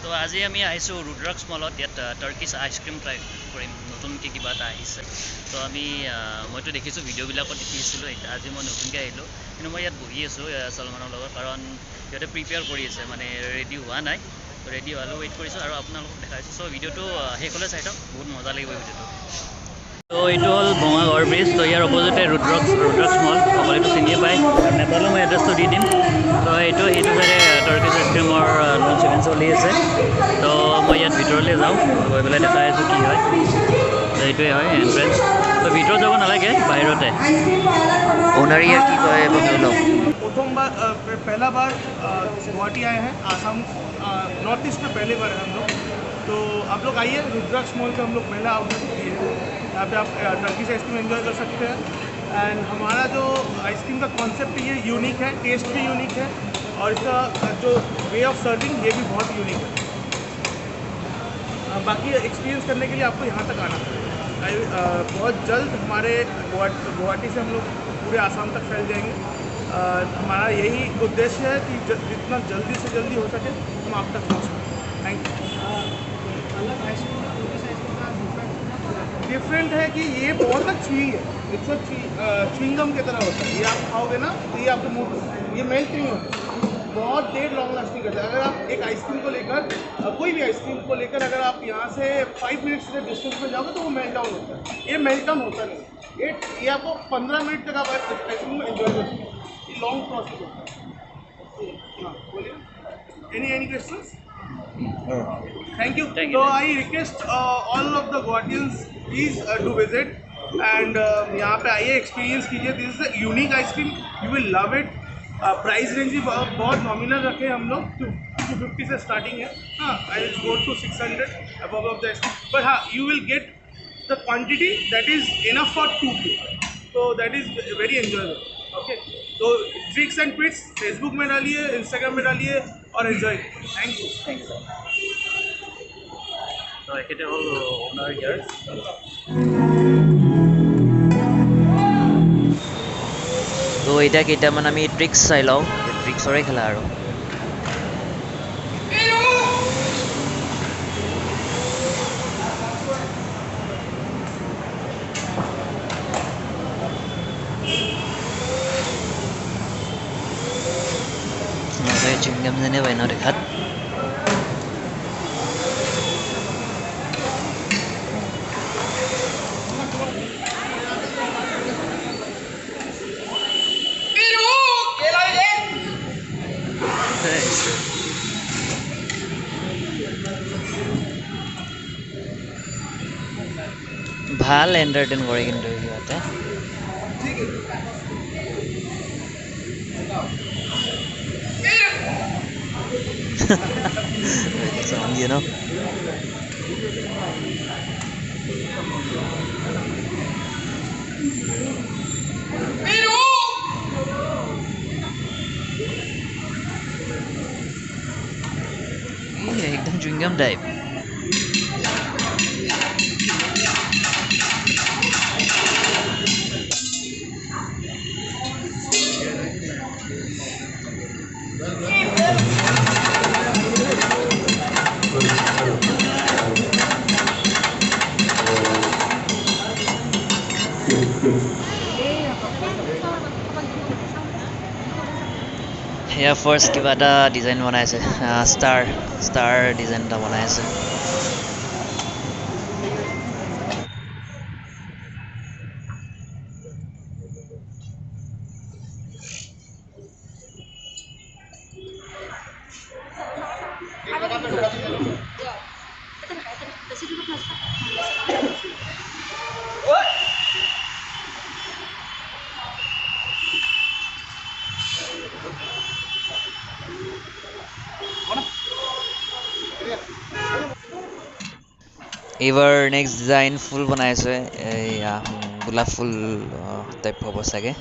তো আজি আমি আহিছোঁ ৰুদ্ৰাক্স মলত। ইয়াত টাৰ্কিছ আইচক্ৰীম ট্ৰাই কৰিম, নতুনকৈ কিবা এটা আহিছে। তো আমি মইতো দেখিছোঁ ভিডিঅ'বিলাকত দেখিছিলোঁ, আজি মই নতুনকৈ আহিলোঁ। কিন্তু মই ইয়াত বহি আছোঁ চলমানৰ লগত, কাৰণ সিহঁতে প্ৰিপেয়াৰ কৰি আছে, মানে ৰেডি হোৱা নাই। ৰেডি হোৱালৈ ৱেইট কৰিছোঁ আৰু আপোনালোকক দেখাইছোঁ। চ' ভিডিঅ'টো শেষ হ'লে চাই থাকক, বহুত মজা লাগিব ভিডিঅ'টো। তো এইটো হ'ল বঙাগড় ব্ৰিজ। তো ইয়াৰ অপজিতে ৰুদ্ৰাক্স মল, সকলোটো চিনিয়ে পায়। নেপালো মই এড্ৰেছটো দি দিম। তো এইটো চাইডে টাৰ্কিছ আইচক্ৰীমৰ লঞ্চ ইভেণ্ট চলি আছে। তো মই ইয়াত ভিতৰলৈ যাওঁ, গৈ পেলাই দেখাই আছোঁ কি হয়। তো এইটোৱে হয় এণ্ট্ৰেঞ্চ। তো ভিতৰত যাব নালাগে, বাহিৰতে। ओनर यार की कहे बंगलो प्रथमबार पहला बार गुवाहाटी आए हैं, आसाम नॉर्थ ईस्ट में पहली बार है हम लोग। तो आप लोग आइए, रुद्राक्ष मॉल पे हम लोग पहला आउटलेट किए हैं। यहाँ पे आप टर्किश आइसक्रीम एंजॉय कर सकते हैं। एंड हमारा जो आइसक्रीम का कॉन्सेप्ट ये यूनिक है, टेस्ट भी यूनिक है, और इसका जो वे ऑफ सर्विंग ये भी बहुत यूनिक है। बाकी एक्सपीरियंस करने के लिए आपको यहाँ तक आना है। बहुत जल्द हमारे गुवाहाटी से हम लोग पूरे आसाम तक फैल जाएंगे। हमारा यही उद्देश्य है कि जितना जल्दी से जल्दी हो सके हम आप तक पहुँच सकें। Thank you. डिफरेंट है कि ये बहुत ना च्युइंग है, इट्स च्युइंगम की तरह होता है। ये आप खाओगे ना तो ये आपके मुंह ये मेल्ट नहीं होता, बहुत देर लॉन्ग लास्टिंग करता है। अगर आप एक आइसक्रीम को लेकर कोई भी आइसक्रीम को लेकर अगर आप यहाँ से 5 मिनट्स से डिस्टेंस में जाओगे तो वो मेल्ट डाउन होता है। ये मेल्ट डाउन होता नहीं, ये आपको 15 मिनट तक आप आइसक्रीम को एंजॉय कर सकते हैं। ये लॉन्ग प्रोसेस होता है। हाँ बोलिए, any questions? Thank you. So I request all of the Guwahatians please do visit and यहाँ पे आइए, एक्सपीरियंस कीजिए। This is a unique ice cream, you will love it. Price range भी बहुत नॉमिनल रखे हम लोग, 250 से स्टार्टिंग है। हाँ, I will go to 600 above of the ice cream, but हाँ you will get the quantity that is enough for 2 people, so that is very enjoyable. Okay, तो tricks and twists Facebook में डालिए, Instagram में डालिए और enjoy. Thank you. তো এখেতে হ'ল অ'নাৰ ইয়াৰ। তো এতিয়া কেইটামান আমি ট্ৰিক্স চাই লওঁ, ট্ৰিক্সৰে খেলা আৰু চিংগাম যেনে পাই ন দেখাত। ভাল এণ্টাৰটেইন কৰে কিন্তু সিহঁতে। You know? एकदम च्युइंगम टाइप। या फर्स्ट किबा এটা ডিজাইন বনাইছে, ষ্টাৰ ডিজাইন এটা বনাইছে। এইবাৰ নেক্সট ডিজাইন ফুল বনাইছে, এয়া গোলাপ ফুল টাইপ হ'ব চাগে।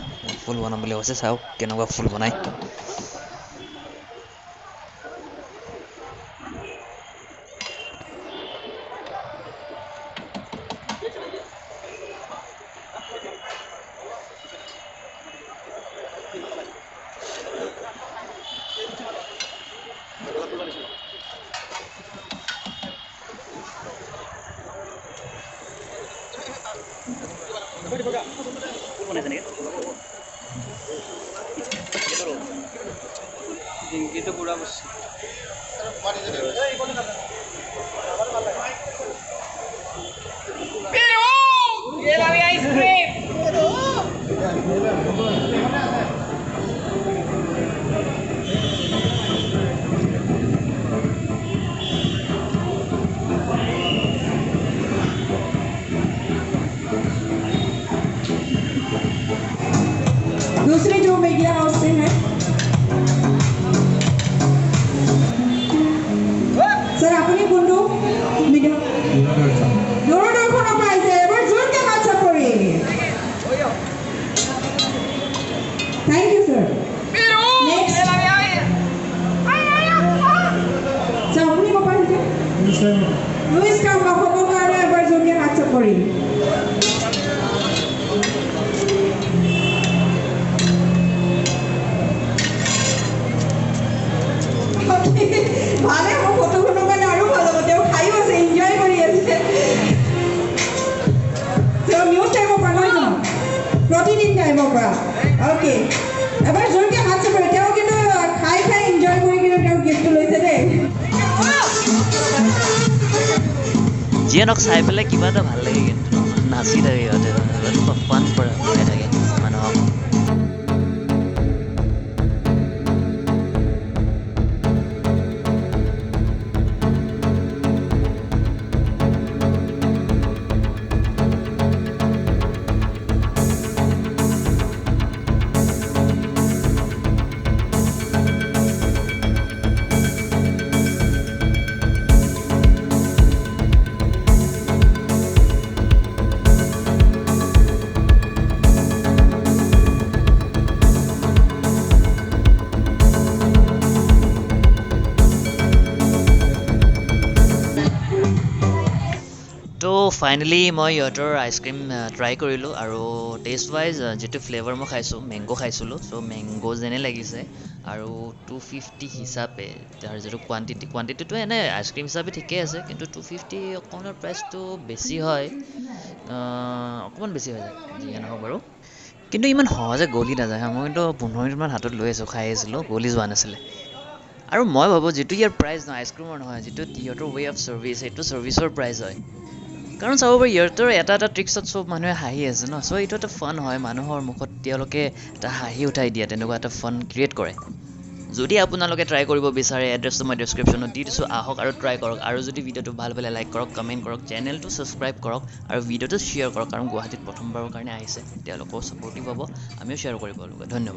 ফুল বনাম বুলি কৈছে, চাওক কেনেকুৱা ফুল বনায়। বনাইছে নেকি ডিংকিটো পুৰা বস্তু दूसरे जो मीडिया हाउस से हैं सर अपनी कुंडू मीडिया दूरदर्शन पाइছে এবার জোরকে বাচ্চা পড়ে thank you sir next sir अपनी को पाइছে লুইস কাম্বা খবর কারে এবার জোরকে বাচ্চা পড়ে ভালে মোৰ ফটোখনৰ কাৰণে আৰু ভাল হ'ব তেওঁ খাইও আছে এনজয় কৰি আছে তেওঁ নিউজ টাইমৰ পৰা নহয় জানো প্ৰতিদিন টাইমৰ পৰা অ'কে এবাৰ জোৰকৈ হাত চাপৰে তেওঁ কিন্তু খাই খাই এনজয় কৰি কিন্তু তেওঁ গিফ্টটো লৈছে দেই যিয়ে নহওক চাই পেলাই কিবা এটা ভাল লাগে কিন্তু নাচি থাকে সিহঁতে ফান কৰে থাকে মানুহক তো ফাইনেলি মই ইহঁতৰ আইচক্ৰীম ট্ৰাই কৰিলোঁ আৰু টেষ্ট ৱাইজ যিটো ফ্লেভাৰ মই খাইছোঁ মেংগ' খাইছিলোঁ চ' মেংগ' যেনে লাগিছে আৰু 250 হিচাপে তাৰ যিটো কোৱান্টিটিটো এনে আইচক্ৰীম হিচাপে ঠিকেই আছে কিন্তু 250 অকণমান প্ৰাইচটো বেছি হয় অকণমান বেছি হৈ যায় যিয়ে নহওক বাৰু কিন্তু ইমান সহজে গলি নাযায় মই কিন্তু 15 মিনিটমান হাতত লৈ আছোঁ খাই আছিলোঁ গলি যোৱা নাছিলে আৰু মই ভাবোঁ যিটো ইয়াৰ প্ৰাইচ নহয় আইচক্ৰীমৰ নহয় যিটো ইহঁতৰ ৱে অফ ছাৰ্ভিচ সেইটো ছাৰ্ভিচৰ প্ৰাইচ হয় কাৰণ চাব পাৰি ইহঁতৰ এটা ট্ৰিক্সত চব মানুহে হাঁহি আছে ন চ' এইটো এটা ফান হয় মানুহৰ মুখত তেওঁলোকে এটা হাঁহি উঠাই দিয়ে তেনেকুৱা এটা ফান ক্ৰিয়েট কৰে যদি আপোনালোকে ট্ৰাই কৰিব বিচাৰে এড্ৰেছটো মই ডেছক্ৰিপশ্যনত দি দিছোঁ আহক আৰু ট্ৰাই কৰক আৰু যদি ভিডিঅ'টো ভাল পালে লাইক কৰক কমেণ্ট কৰক চেনেলটো ছাবস্ক্ৰাইব কৰক আৰু ভিডিঅ'টো শ্বেয়াৰ কৰক কাৰণ গুৱাহাটীত প্ৰথমবাৰৰ কাৰণে আহিছে তেওঁলোকেও ছাপৰ্টিভ হ'ব আমিও শ্বেয়াৰ কৰিব লাগিব ধন্যবাদ